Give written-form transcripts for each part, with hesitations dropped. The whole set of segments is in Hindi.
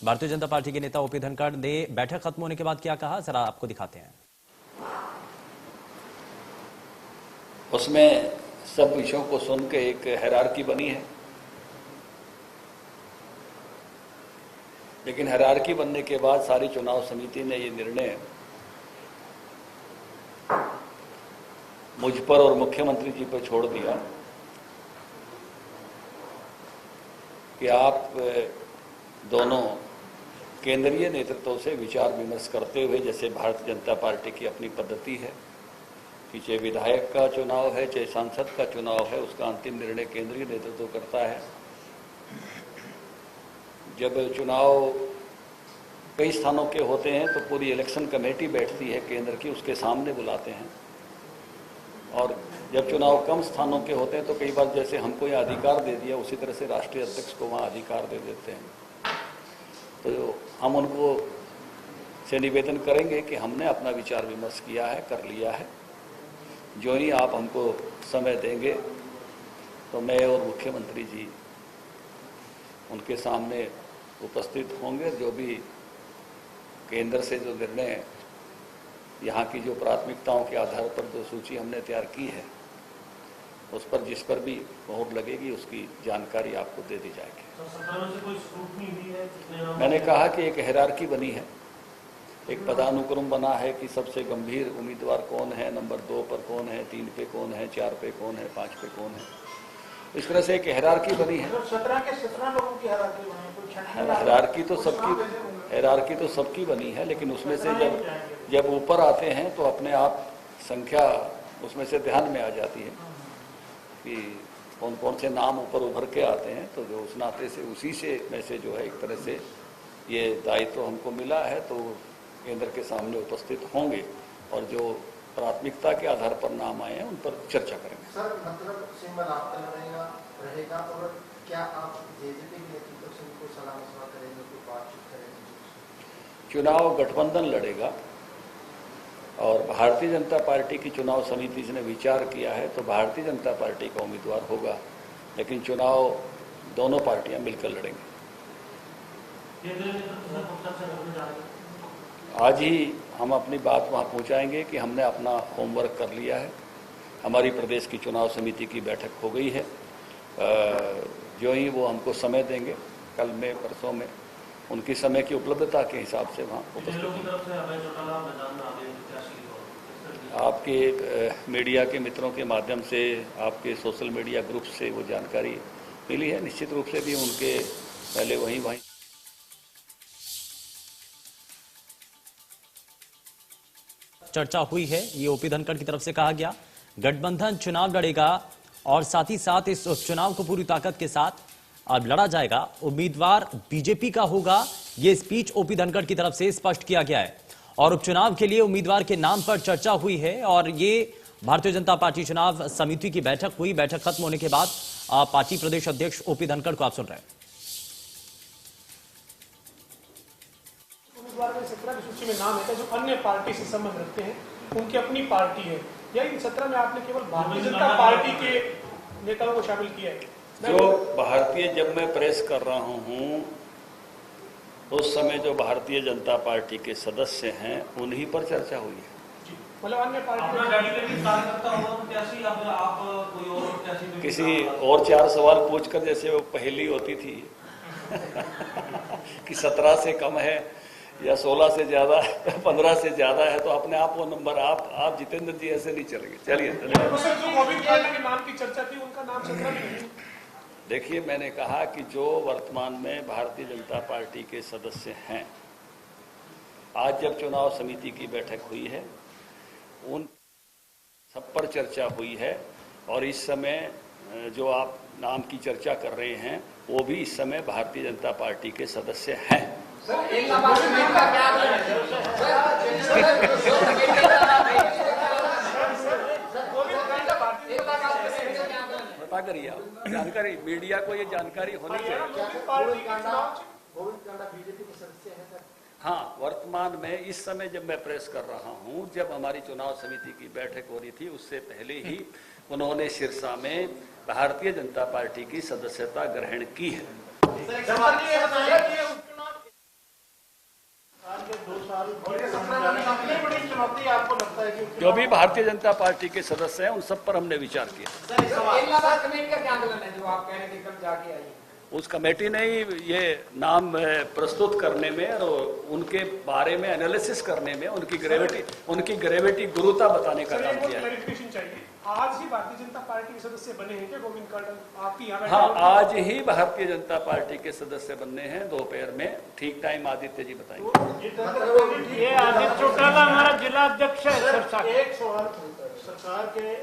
भारतीय जनता पार्टी के नेता ओपी धनखड़ ने बैठक खत्म होने के बाद क्या कहा, जरा आपको दिखाते हैं। उसमें सब विषयों को सुन के एक हायरार्की बनी है, लेकिन हायरार्की बनने के बाद सारी चुनाव समिति ने ये निर्णय मुझ पर और मुख्यमंत्री जी पर छोड़ दिया कि आप दोनों केंद्रीय नेतृत्व से विचार विमर्श करते हुए, जैसे भारतीय जनता पार्टी की अपनी पद्धति है कि चाहे विधायक का चुनाव है चाहे सांसद का चुनाव है, उसका अंतिम निर्णय केंद्रीय नेतृत्व करता है। जब चुनाव कई स्थानों के होते हैं तो पूरी इलेक्शन कमेटी बैठती है केंद्र की, उसके सामने बुलाते हैं, और जब चुनाव कम स्थानों के होते हैं तो कई बार जैसे हमको यह अधिकार दे दिया उसी तरह से राष्ट्रीय अध्यक्ष को वहाँ अधिकार दे देते हैं। तो हम उनको से निवेदन करेंगे कि हमने अपना विचार विमर्श किया है, कर लिया है, जो ही आप हमको समय देंगे तो मैं और मुख्यमंत्री जी उनके सामने उपस्थित होंगे। जो भी केंद्र से जो निर्णय, यहाँ की जो प्राथमिकताओं के आधार पर जो सूची हमने तैयार की है, उस पर जिस पर भी मोहर लगेगी उसकी जानकारी आपको दे दी जाएगी। मैंने कहा कि एक हायरार्की बनी है, एक पदानुक्रम बना है कि सबसे गंभीर उम्मीदवार कौन है, नंबर 2 पर कौन है, 3 पे कौन है, 4 पे कौन है, 5 पे कौन है, इस तरह से एक हायरार्की बनी है। 17 के 17 लोगों की हायरार्की तो सबकी बनी है, लेकिन उसमें से जब ऊपर आते हैं तो अपने आप संख्या उसमें से ध्यान में आ जाती है कि कौन कौन से नाम ऊपर उभर के आते हैं। तो जो उस नाते से उसी से में से जो है एक तरह से ये दायित्व हमको मिला है, तो केंद्र के सामने उपस्थित होंगे और जो प्राथमिकता के आधार पर नाम आए हैं उन पर चर्चा करेंगे। सर, मतलब सिंबल आपका रहेगा और क्या आप जेजेपी के नेतृत्व से उनको सलाह मशवरा करेंगे, कोई बातचीत करेंगे? चुनाव गठबंधन लड़ेगा और भारतीय जनता पार्टी की चुनाव समिति ने विचार किया है तो भारतीय जनता पार्टी का उम्मीदवार होगा, लेकिन चुनाव दोनों पार्टियां मिलकर लड़ेंगे। आज ही हम अपनी बात वहां पहुंचाएंगे कि हमने अपना होमवर्क कर लिया है, हमारी प्रदेश की चुनाव समिति की बैठक हो गई है। जो ही वो हमको समय देंगे, कल में परसों में, उनकी समय की उपलब्धता के हिसाब से वहाँ उपस्थित आपके मीडिया के मित्रों के माध्यम से, आपके सोशल मीडिया ग्रुप से वो जानकारी मिली है। निश्चित रूप से भी उनके पहले वहीं चर्चा हुई है, ये ओपी धनखड़ की तरफ से कहा गया। गठबंधन चुनाव लड़ेगा और साथ ही साथ इस उपचुनाव को पूरी ताकत के साथ अब लड़ा जाएगा। उम्मीदवार बीजेपी का होगा, ये स्पीच ओपी धनखड़ की तरफ से स्पष्ट किया गया है और उपचुनाव के लिए उम्मीदवार के नाम पर चर्चा हुई है। और ये भारतीय जनता पार्टी चुनाव समिति की बैठक हुई। बैठक खत्म होने के बाद पार्टी प्रदेश अध्यक्ष ओपी धनखड़ को आप सुन रहे हैं। उम्मीदवार में 17 की सूची में नाम है जो अन्य पार्टी से संबंध रखते हैं, उनकी अपनी पार्टी है, या इन 17 में आपने केवल भारतीय जनता पार्टी के नेताओं को शामिल किया है? जो भारतीय, जब मैं प्रेस कर रहा हूं उस समय जो भारतीय जनता पार्टी के सदस्य हैं उन्हीं पर चर्चा हुई है। मतलब अन्य पार्टी किसी और 4 सवाल पूछकर जैसे वो पहेली होती थी कि 17 से कम है या 16 से ज्यादा, 15 से ज्यादा है, तो अपने आप वो नंबर आप जितेंद्र जी ऐसे नहीं चलेंगे। चलिए के नाम की चर्चा थी, उनका नाम 17 में नहीं। देखिए, मैंने कहा कि जो वर्तमान में भारतीय जनता पार्टी के सदस्य हैं, आज जब चुनाव समिति की बैठक हुई है उन सब पर चर्चा हुई है और इस समय जो आप नाम की चर्चा कर रहे हैं वो भी इस समय भारतीय जनता पार्टी के सदस्य हैं। पता करिए आप, जानकारी मीडिया को ये जानकारी होनी चाहिए। हाँ, वर्तमान में इस समय जब मैं प्रेस कर रहा हूँ, जब हमारी चुनाव समिति की बैठक हो रही थी उससे पहले ही उन्होंने सिरसा में भारतीय जनता पार्टी की सदस्यता ग्रहण की है। जो भी भारतीय जनता पार्टी के सदस्य हैं उन सब पर हमने विचार किया। इलाहाबाद कमेटी का क्या आंदोलन है जो आप कह रहे थे कल जाके आई? उस कमेटी ने ये नाम प्रस्तुत करने में और उनके बारे में एनालिसिस करने में उनकी ग्रेविटी गुरुता बताने का काम किया है। क्लैरिफिकेशन चाहिए। आज ही भारतीय जनता पार्टी के सदस्य बने हैं क्या गोविंद कांडा? आपकी यहाँ हाँ, आज ही भारतीय जनता पार्टी के सदस्य बनने हैं दोपहर में। ठीक टाइम आदित्य जी बताएंगे। ये आदित्य चौटाला हमारा जिला अध्यक्ष है। एक सवाल सरकार के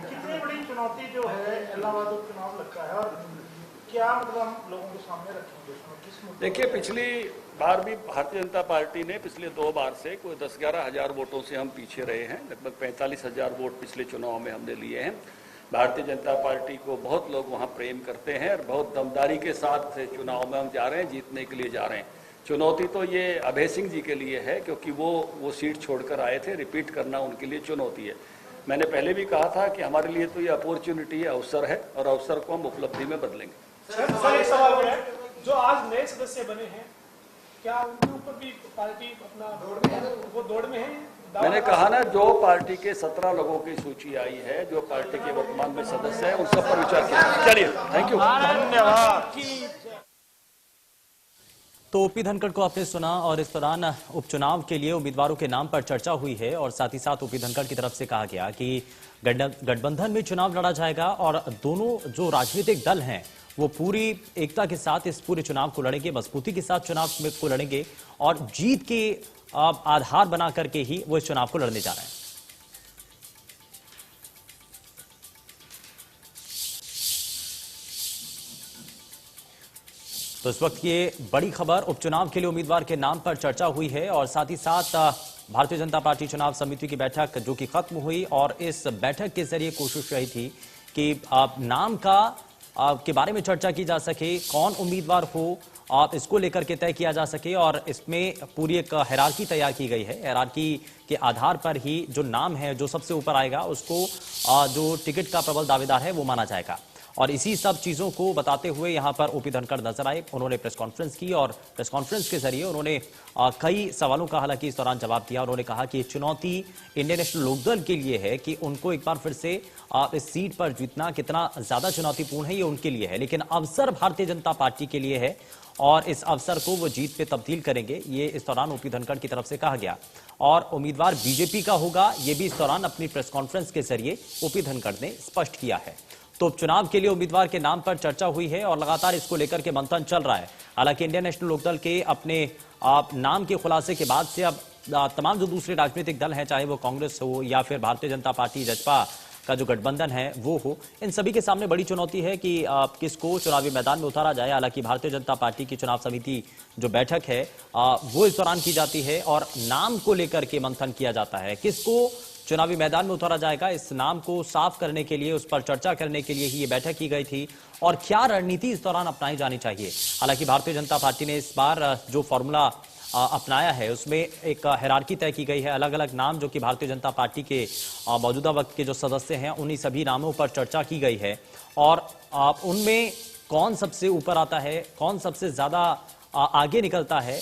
कितनी बड़ी चुनौती जो है इलाहाबाद उपचुनाव लगता है और क्या मतलब हम लोगों के सामने रखेंगे इसमें किस मुद्दे? देखिए, पिछली बार भी भारतीय जनता पार्टी ने पिछले 2 बार से कोई 10-11 हजार वोटों से हम पीछे रहे हैं। लगभग 45,000 वोट पिछले चुनाव में हमने लिए हैं। भारतीय जनता पार्टी को बहुत लोग वहाँ प्रेम करते हैं और बहुत दमदारी के साथ चुनाव में हम जा रहे हैं, जीतने के लिए जा रहे हैं। चुनौती तो ये अभय सिंह जी के लिए है क्योंकि वो सीट छोड़कर आए थे। रिपीट करना उनके लिए चुनौती है। मैंने पहले भी कहा था कि हमारे लिए तो ये अपॉर्चुनिटी है, अवसर है और अवसर को हम उपलब्धि में बदलेंगे। सर एक सवाल है, जो आज नए सदस्य बने हैं क्या उनके ऊपर भी पार्टी अपना दौड़ में है? मैंने कहा ना, जो पार्टी के 17 लोगों की सूची आई है, जो पार्टी के वर्तमान में सदस्य हैं, उन सब पर विचार किया। चलिए, थैंक यू, धन्यवाद। तो ओपी धनखड़ को आपने सुना और इस दौरान उपचुनाव के लिए उम्मीदवारों के नाम पर चर्चा हुई है और साथ ही साथ ओपी धनखड़ की तरफ से कहा गया कि गठबंधन में चुनाव लड़ा जाएगा और दोनों जो राजनीतिक दल हैं वो पूरी एकता के साथ इस पूरे चुनाव को लड़ेंगे, मजबूती के साथ चुनाव को लड़ेंगे और जीत के आधार बना करके ही वो इस चुनाव को लड़ने जा रहे हैं। तो इस वक्त ये बड़ी खबर, उपचुनाव के लिए उम्मीदवार के नाम पर चर्चा हुई है और साथ ही साथ भारतीय जनता पार्टी चुनाव समिति की बैठक जो कि खत्म हुई और इस बैठक के जरिए कोशिश रही थी कि नाम के बारे में चर्चा की जा सके, कौन उम्मीदवार हो आप इसको लेकर के तय किया जा सके और इसमें पूरी एक हायरार्की तैयार की गई है। हायरार्की के आधार पर ही जो नाम है, जो सबसे ऊपर आएगा उसको जो टिकट का प्रबल दावेदार है वो माना जाएगा। और इसी सब चीजों को बताते हुए यहां पर ओपी धनखड़ नजर आए। उन्होंने प्रेस कॉन्फ्रेंस की और प्रेस कॉन्फ्रेंस के जरिए उन्होंने कई सवालों का हालांकि इस दौरान जवाब दिया। उन्होंने कहा कि चुनौती इंडियन नेशनल लोकदल के लिए है कि उनको एक बार फिर से इस सीट पर जीतना कितना ज्यादा चुनौतीपूर्ण है ये उनके लिए है, लेकिन अवसर भारतीय जनता पार्टी के लिए है और इस अवसर को वो जीत पे तब्दील करेंगे, ये इस दौरान ओपी धनखड़ की तरफ से कहा गया। और उम्मीदवार बीजेपी का होगा, ये भी इस दौरान अपनी प्रेस कॉन्फ्रेंस के जरिए ओपी धनखड़ ने स्पष्ट किया है। तो चुनाव के लिए उम्मीदवार के नाम पर चर्चा हुई है और लगातार इसको लेकर के मंथन चल रहा है। हालांकि इंडियन नेशनल लोकदल के अपने नाम के खुलासे के बाद से अब तमाम जो दूसरे राजनीतिक दल हैं, चाहे वो कांग्रेस हो या फिर भारतीय जनता पार्टी जजपा का जो गठबंधन है वो हो, इन सभी के सामने बड़ी चुनौती है कि किसको चुनावी मैदान में उतारा जाए। हालांकि भारतीय जनता पार्टी की चुनाव समिति जो बैठक है वो इस दौरान की जाती है और नाम को लेकर के मंथन किया जाता है, किसको चुनावी मैदान में उतारा जाएगा। इस नाम को साफ करने के लिए, उस पर चर्चा करने के लिए ही ये बैठक की गई थी और क्या रणनीति इस दौरान अपनाई जानी चाहिए। हालांकि भारतीय जनता पार्टी ने इस बार जो फॉर्मूला अपनाया है उसमें एक हायरार्की तय की गई है। अलग अलग नाम जो कि भारतीय जनता पार्टी के मौजूदा वक्त के जो सदस्य हैं उन्हीं सभी नामों पर चर्चा की गई है और उनमें कौन सबसे ऊपर आता है, कौन सबसे ज्यादा आगे निकलता है,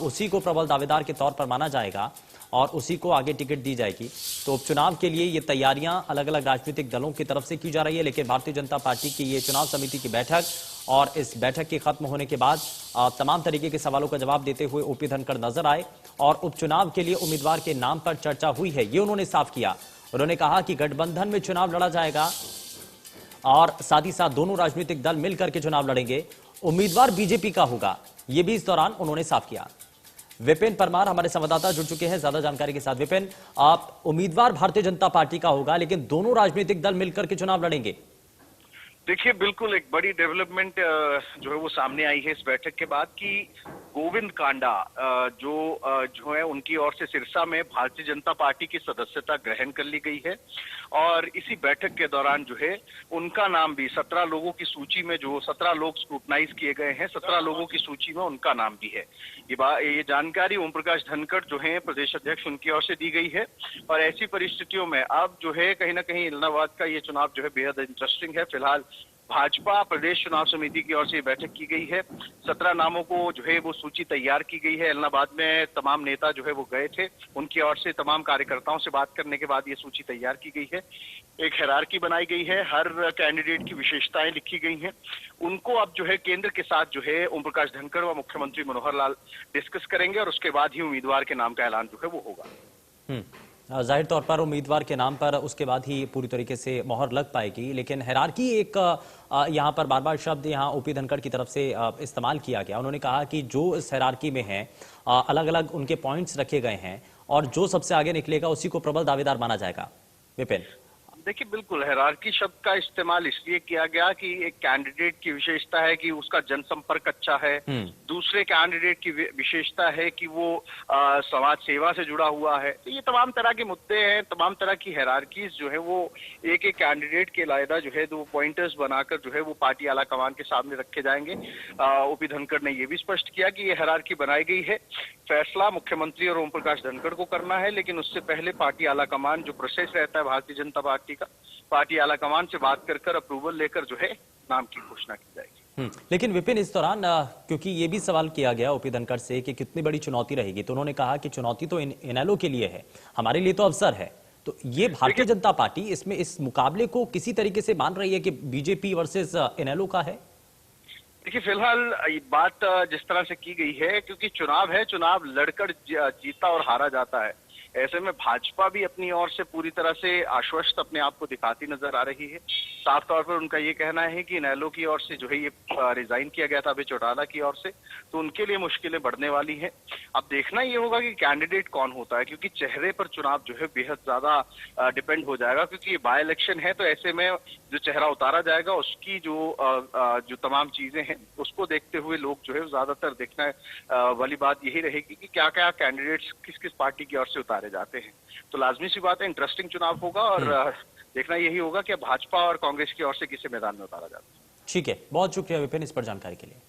उसी को प्रबल दावेदार के तौर पर माना जाएगा और उसी को आगे टिकट दी जाएगी। तो उपचुनाव के लिए ये तैयारियां अलग अलग राजनीतिक दलों की तरफ से की जा रही है, लेकिन भारतीय जनता पार्टी की ये चुनाव समिति की बैठक और इस बैठक के खत्म होने के बाद तमाम तरीके के सवालों का जवाब देते हुए ओपी धनखड़ नजर आए और उपचुनाव के लिए उम्मीदवार के नाम पर चर्चा हुई है ये उन्होंने साफ किया। उन्होंने कहा कि गठबंधन में चुनाव लड़ा जाएगा और साथ ही साथ दोनों राजनीतिक दल मिलकर के चुनाव लड़ेंगे। उम्मीदवार बीजेपी का होगा, ये भी इस दौरान उन्होंने साफ किया। विपिन परमार हमारे संवाददाता जुड़ चुके हैं ज्यादा जानकारी के साथ। विपिन, आप उम्मीदवार भारतीय जनता पार्टी का होगा लेकिन दोनों राजनीतिक दल मिलकर के चुनाव लड़ेंगे। देखिए, बिल्कुल एक बड़ी डेवलपमेंट जो है वो सामने आई है इस बैठक के बाद कि गोविंद कांडा जो है उनकी ओर से सिरसा में भारतीय जनता पार्टी की सदस्यता ग्रहण कर ली गई है और इसी बैठक के दौरान जो है उनका नाम भी 17 लोगों की सूची में, जो 17 लोग स्क्रूटनाइज किए गए हैं, 17 लोगों की सूची में उनका नाम भी है। ये जानकारी ओम प्रकाश धनखड़ जो है प्रदेश अध्यक्ष उनकी ओर से दी गई है और ऐसी परिस्थितियों में अब जो है कहीं ना कहीं इलाहाबाद का ये चुनाव जो है बेहद इंटरेस्टिंग है। फिलहाल भाजपा प्रदेश चुनाव समिति की ओर से ये बैठक की गई है। 17 नामों को जो है वो सूची तैयार की गई है। एलनाबाद में तमाम नेता जो है वो गए थे, उनकी ओर से तमाम कार्यकर्ताओं से बात करने के बाद ये सूची तैयार की गई है। एक हायरार्की बनाई गई है, हर कैंडिडेट की विशेषताएं लिखी गई हैं। उनको अब जो है केंद्र के साथ जो है ओम प्रकाश धनखड़ व मुख्यमंत्री मनोहर लाल डिस्कस करेंगे और उसके बाद ही उम्मीदवार के नाम का ऐलान जो है वो होगा। जाहिर तौर पर उम्मीदवार के नाम पर उसके बाद ही पूरी तरीके से मोहर लग पाएगी, लेकिन हायरार्की एक यहाँ पर बार बार शब्द यहाँ ओपी धनखड़ की तरफ से इस्तेमाल किया गया। उन्होंने कहा कि जो इस हायरार्की में है अलग अलग उनके पॉइंट्स रखे गए हैं और जो सबसे आगे निकलेगा उसी को प्रबल दावेदार माना जाएगा। विपिन, देखिए बिल्कुल हायरार्की शब्द का इस्तेमाल इसलिए किया गया कि एक कैंडिडेट की विशेषता है कि उसका जनसंपर्क अच्छा है, दूसरे कैंडिडेट की विशेषता है कि वो समाज सेवा से जुड़ा हुआ है। तो ये तमाम तरह के मुद्दे हैं, तमाम तरह की हायरार्कीज जो है वो एक एक कैंडिडेट के लायदा जो है दो पॉइंटर्स बनाकर जो है वो पार्टी आला कमान के सामने रखे जाएंगे। ओपी धनखड़ ने ये भी स्पष्ट किया कि ये हायरार्की बनाई गई है, फैसला मुख्यमंत्री और ओम प्रकाश धनखड़ को करना है, लेकिन उससे पहले पार्टी आला कमान जो प्रोसेस रहता है भारतीय जनता पार्टी का, पार्टी आला कमान से बात कर अप्रूवल लेकर जो है नाम की घोषणा की जाएगी। लेकिन विपिन इस दौरान क्योंकि ये भी सवाल किया गया ओपी धनखड़ से कि कितनी बड़ी चुनौती रहेगी, तो उन्होंने कहा कि चुनौती तो इनेलो के लिए है, हमारे लिए तो अवसर है। तो ये भारतीय जनता पार्टी इसमें इस मुकाबले को किसी तरीके से मान रही है कि बीजेपी वर्सेस इनेलो का है। देखिए फिलहाल ये बात जिस तरह से की गई है, क्योंकि चुनाव है, चुनाव लड़कर जीता और हारा जाता है, ऐसे में भाजपा भी अपनी ओर से पूरी तरह से आश्वस्त अपने आप को दिखाती नजर आ रही है। साफ तौर पर उनका ये कहना है कि इनेलो की ओर से जो है ये रिजाइन किया गया था अभय चौटाला की ओर से, तो उनके लिए मुश्किलें बढ़ने वाली हैं। अब देखना ये होगा कि कैंडिडेट कौन होता है, क्योंकि चेहरे पर चुनाव जो है बेहद ज्यादा डिपेंड हो जाएगा, क्योंकि ये बाय इलेक्शन है। तो ऐसे में जो चेहरा उतारा जाएगा उसकी जो तमाम चीजें हैं उसको देखते हुए लोग जो है ज्यादातर देखना वाली बात यही रहेगी कि क्या क्या कैंडिडेट्स किस किस पार्टी की ओर से उतारे जाते हैं। तो लाजमी सी बात है, इंटरेस्टिंग चुनाव होगा और देखना यही होगा कि भाजपा और कांग्रेस की ओर से किसे मैदान में उतारा जाता है। ठीक है, बहुत शुक्रिया विपिन इस पर जानकारी के लिए।